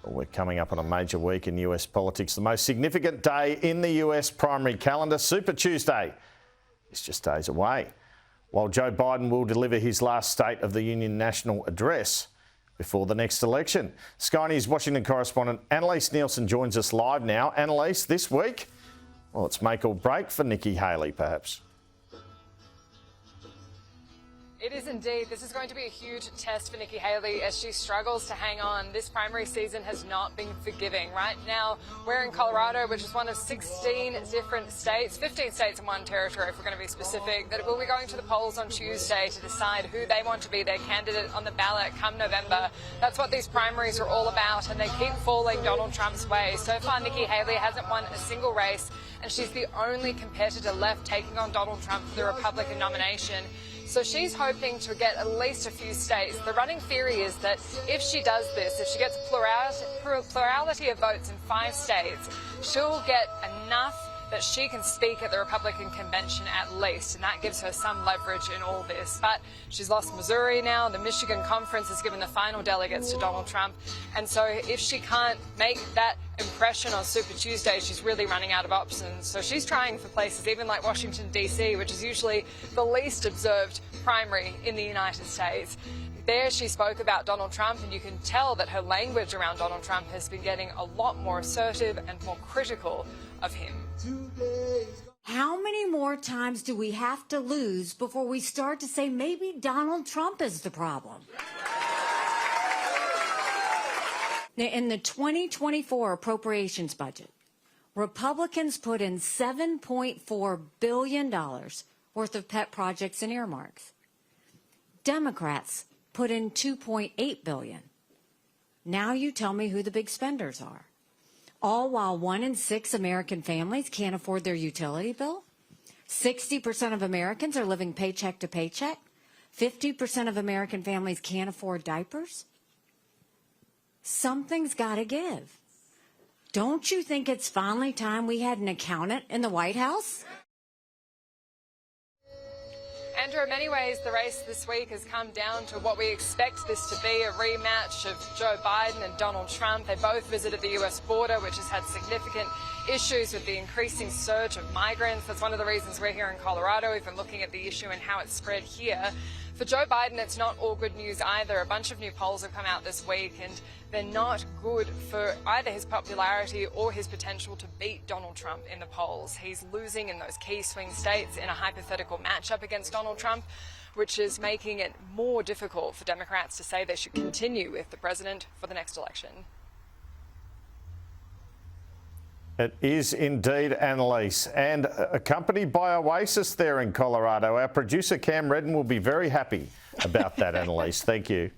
We're coming up on a major week in US politics. The most significant day in the US primary calendar, Super Tuesday, is just days away. While Joe Biden will deliver his last State of the Union national address before the next election. Sky News Washington correspondent Anneliese Nielsen joins us live now. Anneliese, this week, well, it's make or break for Nikki Haley, perhaps. It is indeed. This is going to be a huge test for Nikki Haley as she struggles to hang on. This primary season has not been forgiving. Right now, we're in Colorado, which is one of 16 different states, 15 states and one territory, if we're going to be specific, that will be going to the polls on Tuesday to decide who they want to be their candidate on the ballot come November. That's what these primaries are all about, and they keep falling Donald Trump's way. So far, Nikki Haley hasn't won a single race, and she's the only competitor left taking on Donald Trump for the Republican nomination. So she's hoping to get at least a few states. The running theory is that if she does this, if she gets a plurality of votes in 5 states, she'll get enough that she can speak at the Republican convention at least, and that gives her some leverage in all this. But she's lost Missouri now. The Michigan conference has given the final delegates to Donald Trump. And so if she can't make that impression on Super Tuesday, she's really running out of options. So she's trying for places even like Washington, D.C., which is usually the least observed primary in the United States. There she spoke about Donald Trump, and you can tell that her language around Donald Trump has been getting a lot more assertive and more critical of him. How many more times do we have to lose before we start to say maybe Donald Trump is the problem? In the 2024 appropriations budget, Republicans put in $7.4 billion worth of pet projects and earmarks. Democrats put in $2.8 billion. Now you tell me who the big spenders are. All while 1 in 6 American families can't afford their utility bill. 60% of Americans are living paycheck to paycheck. 50% of American families can't afford diapers. Something's got to give. Don't you think it's finally time we had an accountant in the White House? Andrew, in many ways, the race this week has come down to what we expect this to be, a rematch of Joe Biden and Donald Trump. They both visited the US border, which has had significant issues with the increasing surge of migrants. That's one of the reasons we're here in Colorado. We've been looking at the issue and how it's spread here. For Joe Biden, it's not all good news either. A bunch of new polls have come out this week, and they're not good for either his popularity or his potential to beat Donald Trump in the polls. He's losing in those key swing states in a hypothetical matchup against Donald Trump, which is making it more difficult for Democrats to say they should continue with the president for the next election. It is indeed, Anneliese, and accompanied by Oasis there in Colorado. Our producer Cam Redden will be very happy about that, Anneliese. Thank you.